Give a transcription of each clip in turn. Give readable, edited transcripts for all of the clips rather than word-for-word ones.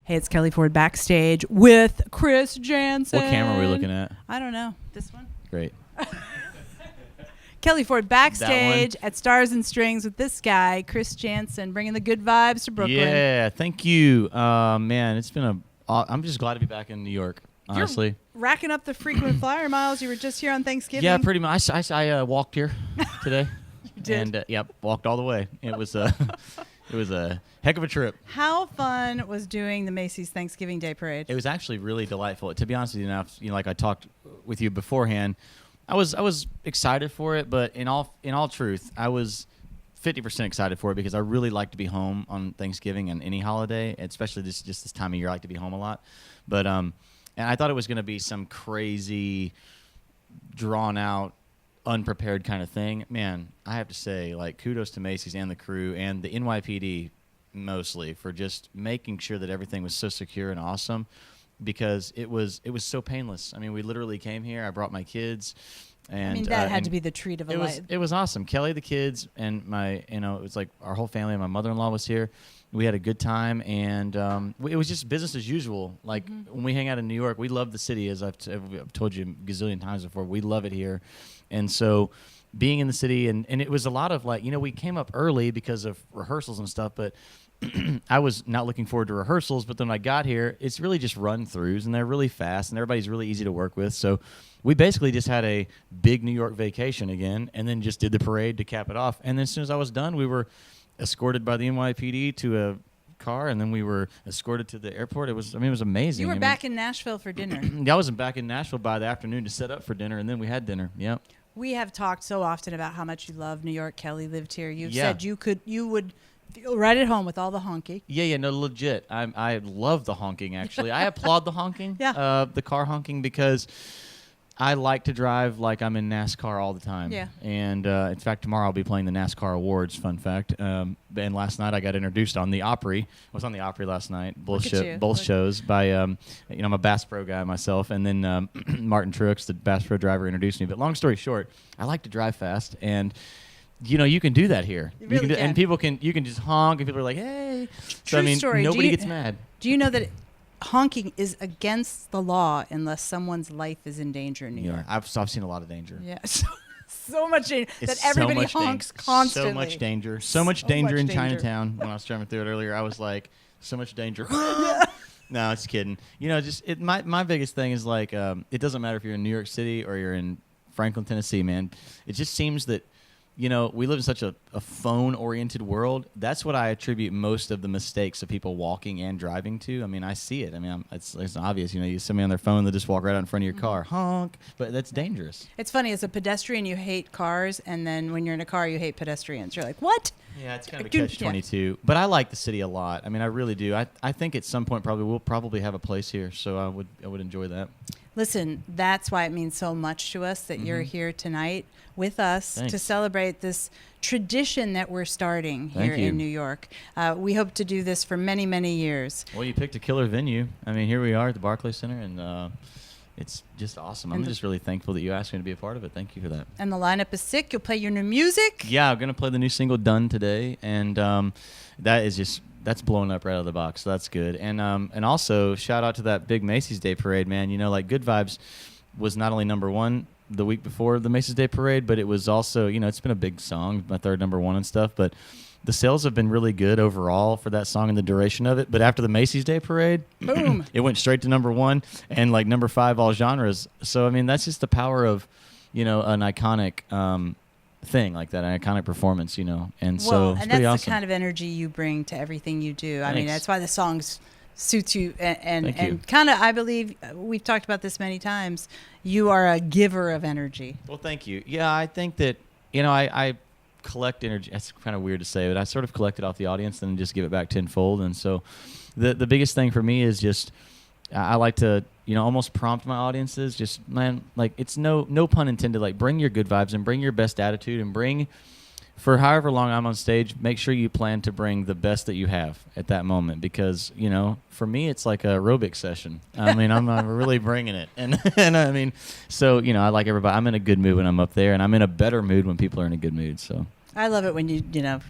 Hey, it's Kelly Ford backstage with Chris Janson. What camera are we looking at? I don't know. This one? Great. Kelly Ford backstage at Stars and Strings with this guy, Chris Janson, bringing the good vibes to Brooklyn. Yeah, thank you. Man, it's been I'm just glad to be back in New York, honestly. You're racking up the frequent flyer miles. You were just here on Thanksgiving. Yeah, pretty much. I walked here today. You did? And, yep, walked all the way. It was it was a heck of a trip. How fun was doing the Macy's Thanksgiving Day Parade? It was actually really delightful. To be honest with you, now, like I talked with you beforehand, I was excited for it, but in all truth, I was 50% excited for it because I really like to be home on Thanksgiving and any holiday, especially just this time of year. I like to be home a lot. But and I thought it was going to be some crazy, drawn out, unprepared kind of thing. Man, I have to say, like, kudos to Macy's and the crew and the NYPD mostly for just making sure that everything was so secure and awesome, because it was so painless. I mean, we literally came here. I brought my kids, and I mean, that had to be the treat of a life. It was awesome. Kelly, the kids, and it was like our whole family. My mother-in-law was here. We had a good time, and it was just business as usual. Like, when we hang out in New York, we love the city, as I've told you a gazillion times before. We love it here. And so being in the city, and it was a lot of, like, we came up early because of rehearsals and stuff, but I was not looking forward to rehearsals. But then when I got here, it's really just run-throughs, and they're really fast, and everybody's really easy to work with. So we basically just had a big New York vacation again, and then just did the parade to cap it off. And then as soon as I was done, we were escorted by the NYPD to a car, and then we were escorted to the airport. It was amazing. You were back in Nashville for dinner. I was back in Nashville by the afternoon to set up for dinner, and then we had dinner. Yep. We have talked so often about how much you love New York. Kelly lived here. You've said you would feel right at home with all the honky. Yeah, no, legit. I love the honking, actually. I applaud the honking, the car honking, because I like to drive like I'm in NASCAR all the time. Yeah. And in fact, tomorrow I'll be playing the NASCAR Awards, fun fact. And last night I got introduced on the Opry. I was on the Opry last night, both shows by, I'm a Bass Pro guy myself. And then Martin Truex, the Bass Pro driver, introduced me. But long story short, I like to drive fast. And you can do that here. You really can. And you can just honk, and people are like, hey. True story. Nobody gets mad. Do you know that honking is against the law unless someone's life is in danger in New York? I've seen a lot of danger. Yeah, so much danger that everybody honks constantly. So much danger. So much danger in Chinatown. When I was driving through it earlier, I was like, so much danger. No, it's kidding. My biggest thing is, like, it doesn't matter if you're in New York City or you're in Franklin, Tennessee, man. It just seems that we live in such a phone-oriented world. That's what I attribute most of the mistakes of people walking and driving to. I mean, I see it. I mean, it's obvious. You see somebody on their phone, they just walk right out in front of your car, honk. But that's dangerous. It's funny. As a pedestrian, you hate cars, and then when you're in a car, you hate pedestrians. You're like, what? Yeah, it's kind of a catch-22. Yeah. But I like the city a lot. I mean, I really do. I think at some point we'll probably have a place here, so I would enjoy that. Listen, that's why it means so much to us that you're here tonight with us to celebrate this tradition that we're starting here in New York. We hope to do this for many, many years. Well, you picked a killer venue. I mean, here we are at the Barclays Center, and it's just awesome. I'm just really thankful that you asked me to be a part of it. Thank you for that. And the lineup is sick. You'll play your new music. Yeah, I'm going to play the new single, Done, today, and that's blowing up right out of the box, so that's good. And also, shout out to that big Macy's Day Parade, man. Like, Good Vibes was not only number one the week before the Macy's Day Parade, but it was also, it's been a big song, my third number one and stuff, but the sales have been really good overall for that song and the duration of it. But after the Macy's Day Parade, boom, it went straight to number one and, like, number 5 all genres. So, I mean, that's just the power of, an iconic thing like that, an iconic performance, and so it's pretty awesome. The kind of energy you bring to everything you do. I mean, that's why the songs suits you, and kind of, I believe, we've talked about this many times, you are a giver of energy. Well, thank you. Yeah, I think that, I collect energy. That's kind of weird to say, but I sort of collect it off the audience and then just give it back tenfold. And so the biggest thing for me is just, I like to, almost prompt my audiences, just, man, like, it's no pun intended, like, bring your good vibes and bring your best attitude and bring, for however long I'm on stage, make sure you plan to bring the best that you have at that moment, because, for me, it's like a aerobic session. I mean, I'm really bringing it. And I mean, so, I like everybody. I'm in a good mood when I'm up there, and I'm in a better mood when people are in a good mood, so. I love it when you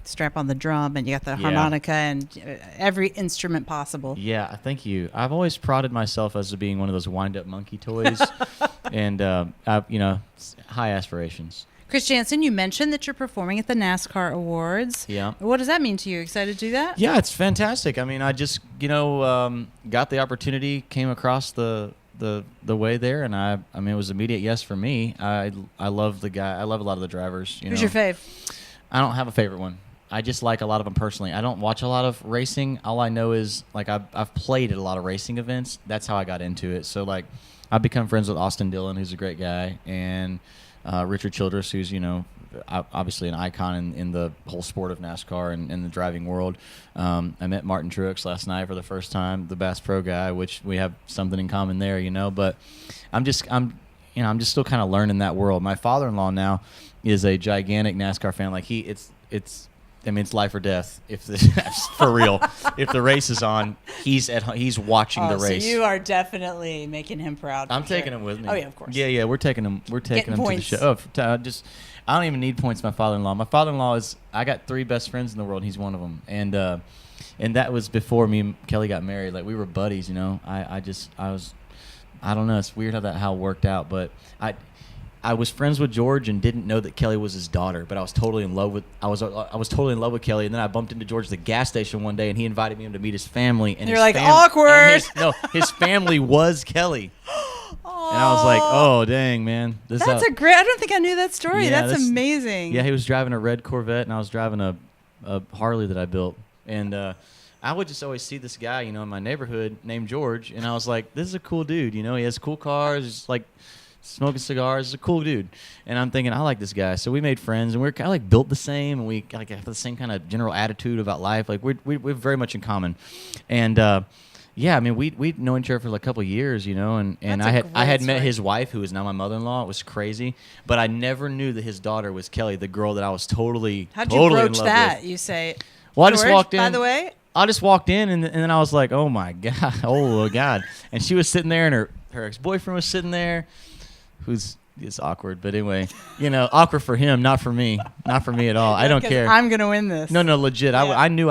strap on the drum and you got the harmonica and every instrument possible. Yeah, thank you. I've always prodded myself as being one of those wind-up monkey toys, and high aspirations. Chris Janson, you mentioned that you're performing at the NASCAR Awards. Yeah. What does that mean to you? Excited to do that? Yeah, it's fantastic. I mean, I just got the opportunity, came across the way there, and I mean it was immediate yes for me. I love the guy. I love a lot of the drivers. Who's your fave? I don't have a favorite one. I just like a lot of them personally. I don't watch a lot of racing. All I know is like I've played at a lot of racing events. That's how I got into it. So like I've become friends with Austin Dillon, who's a great guy, and Richard Childress, who's obviously an icon in the whole sport of NASCAR and in the driving world. I met Martin Truex last night for the first time, the Bass Pro guy, which we have something in common there, But I'm just still kind of learning that world. My father-in-law now is a gigantic NASCAR fan. Like it's life or death. For real, if the race is on, he's watching the race. So you are definitely making him proud. I'm taking him with me. Oh yeah, of course. Yeah, we're taking him. We're taking him to the show. I don't even need points. My father-in-law. My father-in-law I got 3 best friends in the world. He's one of them, and that was before me and Kelly got married. Like we were buddies. I don't know. It's weird how it worked out, but I was friends with George and didn't know that Kelly was his daughter, but I was totally in love with Kelly. And then I bumped into George at the gas station one day, and he invited me to meet his family. And you're like, awkward. His family was Kelly. And I was like, oh dang, man, that's a great. I don't think I knew that story. Yeah, that's amazing. Yeah, he was driving a red Corvette, and I was driving a Harley that I built, and I would just always see this guy, in my neighborhood named George, and I was like, this is a cool dude. He has cool cars, just like smoking cigars. He's a cool dude, and I'm thinking I like this guy. So we made friends, and we're kind of like built the same, and we like have the same kind of general attitude about life. Like we're very much in common, and yeah, I mean we'd known each other for like a couple of years, and I had met his wife, who is now my mother-in-law. It was crazy, but I never knew that his daughter was Kelly, the girl that I was totally How'd you broach in love that? with. You say, well, George, I just walked in. By the way. I just walked in, and then I was like, oh, my God. Oh, God. And she was sitting there, and her ex-boyfriend was sitting there, it's awkward. But anyway, awkward for him, not for me. Not for me at all. I don't care. I'm going to win this. No, legit. Yeah. I knew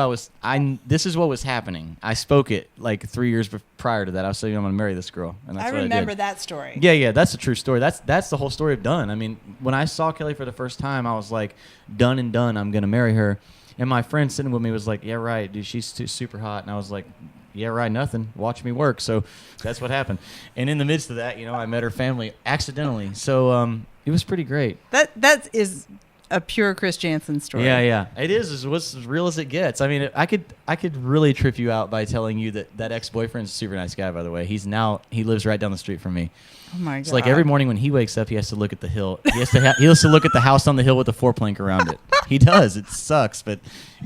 this is what was happening. I spoke it like 3 years prior to that. I was saying I'm going to marry this girl. And that's I remember that story. Yeah, that's a true story. That's the whole story of done. I mean, when I saw Kelly for the first time, I was like, done and done. I'm going to marry her. And my friend sitting with me was like, yeah, right, dude, she's super hot. And I was like, yeah, right, nothing. Watch me work. So that's what happened. And in the midst of that, I met her family accidentally. So it was pretty great. That is a pure Chris Janson story. Yeah. It is as real as it gets. I mean, I could really trip you out by telling you that ex-boyfriend's a super nice guy, by the way. He lives right down the street from me. Oh my God. It's like every morning when he wakes up, he has to look at the hill. He has to look at the house on the hill with the 4-plank around it. He does. It sucks, but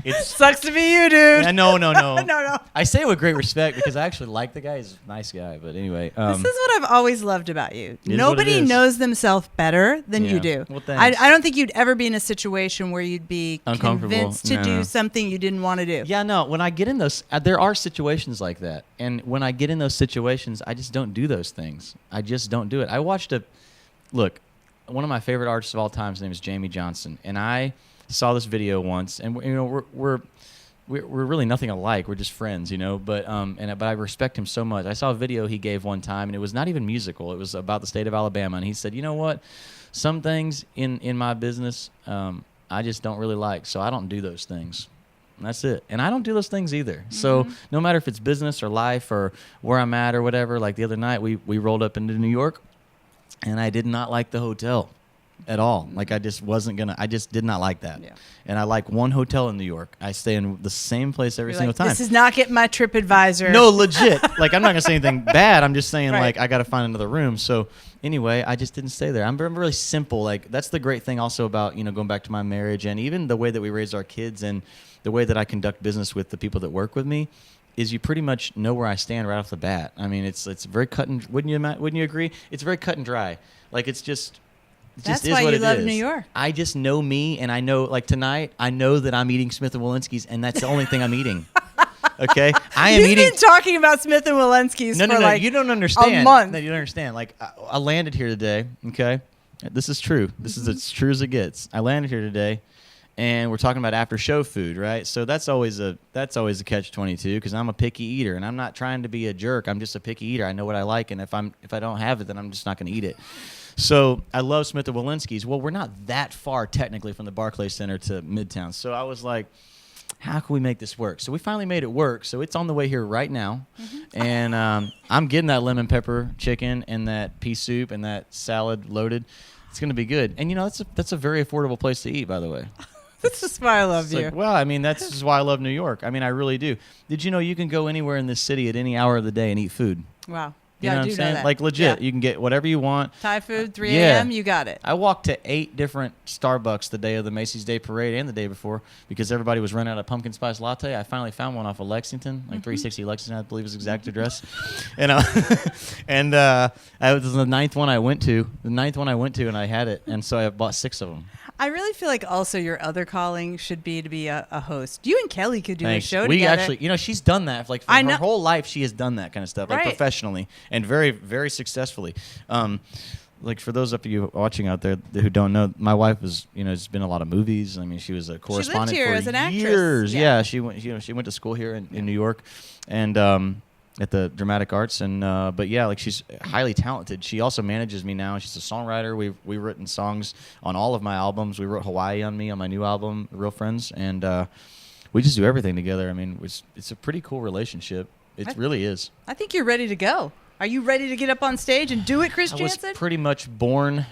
it sucks to be you, dude. Yeah, no. No. I say it with great respect because I actually like the guy. He's a nice guy. But anyway, this is what I've always loved about you. Nobody knows themselves better than you do. Well, thanks. I don't think you'd ever be in a situation where you'd be convinced to do something you didn't want to do. Yeah, no. When I get in those, there are situations like that, and when I get in those situations, I just don't do those things. I just don't do it. I watched one of my favorite artists of all time. His name is Jamie Janson, and I saw this video once, and we're really nothing alike. We're just friends, But I respect him so much. I saw a video he gave one time, and it was not even musical. It was about the state of Alabama, and he said, "You know what? Some things in my business, I just don't really like, so I don't do those things." And that's it. And I don't do those things either. Mm-hmm. So no matter if it's business or life or where I'm at or whatever, like the other night we rolled up into New York, and I did not like the hotel at all. Like I just did not like that. Yeah. And I like one hotel in New York. I stay in the same place every single time. This is not getting my TripAdvisor. No, legit. Like I'm not gonna say anything bad. I'm just saying like I gotta find another room. So anyway, I just didn't stay there. I'm really simple. Like that's the great thing also about going back to my marriage and even the way that we raise our kids and the way that I conduct business with the people that work with me. Is you pretty much know where I stand right off the bat. I mean, it's very cut and wouldn't you agree? It's very cut and dry. Like it's just. That's why you love New York. I just know me, and I know, like tonight, I know that I'm eating Smith & Wollensky's, and that's the only thing I'm eating. Okay? You've been talking about Smith & Wollensky's for like you don't understand. A month. No, you don't understand. Like, I landed here today, okay? This is true. This is as true as it gets. I landed here today, and we're talking about after show food, right? So that's always a catch-22 because I'm a picky eater, and I'm not trying to be a jerk. I'm just a picky eater. I know what I like, and if I don't have it, then I'm just not going to eat it. So I love Smith & Wollensky's. Well, we're not that far technically from the Barclays Center to Midtown. So I was like, how can we make this work? So we finally made it work. So it's on the way here right now. And I'm getting that lemon pepper chicken and that pea soup and that salad loaded. It's going to be good. And, that's a very affordable place to eat, by the way. This is why I love you. Like, well, I mean, that's just why I love New York. I mean, I really do. Did you know you can go anywhere in this city at any hour of the day and eat food? Wow. You know what I'm saying? That. Like, legit. You can get whatever you want. Thai food, 3 a.m., you got it. I walked to 8 different Starbucks the day of the Macy's Day Parade and the day before because everybody was running out of pumpkin spice latte. I finally found one off of Lexington, 360 Lexington, I believe his exact address. And it was the 9th one I went to. And I had it. And so I bought 6 of them. I really feel like also your other calling should be to be a host. You and Kelly could do Thanks. a show we together. Actually, she's done that. Like for her whole life, she has done that kind of stuff, like professionally and very, very successfully. Like for those of you watching out there who don't know, my wife was, has been in a lot of movies. I mean, she was a correspondent she lived here for as an actress. years. Yeah, she went. She went to school here in New York, and at the Dramatic Arts. And but yeah, like she's highly talented. She also manages me now. She's a songwriter. We've written songs on all of my albums. We wrote Hawaii on Me on my new album, Real Friends, and we just do everything together. I mean, it's a pretty cool relationship. It really is. I think you're ready to go. Are you ready to get up on stage and do it, Chris Janson? I was pretty much born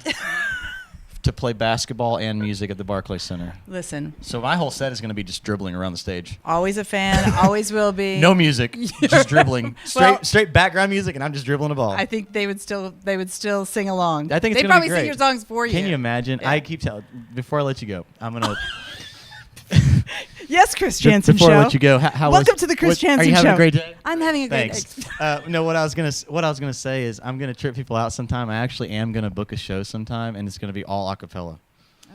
to play basketball and music at the Barclays Center. Listen. So my whole set is going to be just dribbling around the stage. Always a fan. Always will be. No music. Just dribbling. Straight background music, and I'm just dribbling a ball. I think they would still sing along. I think it's They'd going to be great. They'd probably sing your songs for you. Can you imagine? Yeah. I keep telling. Before I let you go, I'm going to. Yes, Chris Janson Before show. I let you go, welcome to the Chris Janson show. Are you having a great day? I'm having a great day. No, what I was gonna say is I'm gonna trip people out sometime. I actually am gonna book a show sometime, and it's gonna be all a cappella.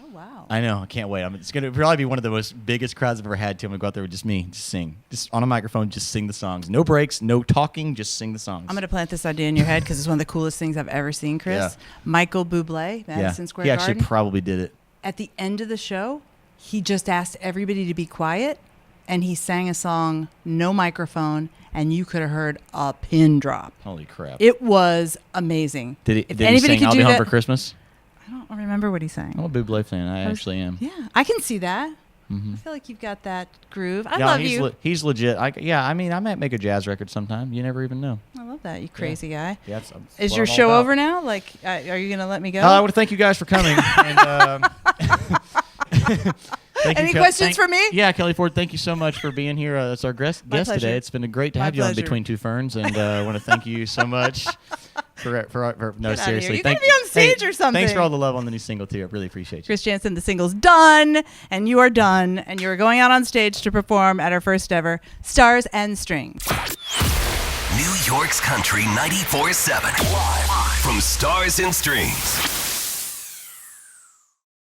Oh wow! I know, I can't wait. It's gonna probably be one of the most biggest crowds I've ever had. I'm gonna go out there with just me, just sing, just on a microphone, just sing the songs. No breaks, no talking, just sing the songs. I'm gonna plant this idea in your head because it's one of the coolest things I've ever seen, Chris. Yeah. Michael Bublé, Madison Square Garden. He actually probably did it. At the end of the show, he just asked everybody to be quiet, and he sang a song, no microphone, and you could have heard a pin drop. Holy crap. It was amazing. Did he sing I'll Be Home for Christmas? I don't remember what he sang. I'm a Bublé fan. I actually am. Yeah, I can see that. I feel like you've got that groove. I love you. He's legit. I mean, I might make a jazz record sometime. You never even know. I love that, you crazy guy. Yeah, is your show over now? Like, are you going to let me go? I want to thank you guys for coming. And, Any questions for me? Yeah, Kelly Ford, thank you so much for being here. That's our guest today. It's been great to have you on Between Two Ferns, and I want to thank you so much for no, seriously. You're going to be on stage or something. Thanks for all the love on the new single, too. I really appreciate you. Chris Janson, the single's done, and you are done, and you are going out on stage to perform at our first ever Stars and Strings. New York's Country 94.7. Live from Stars and Strings.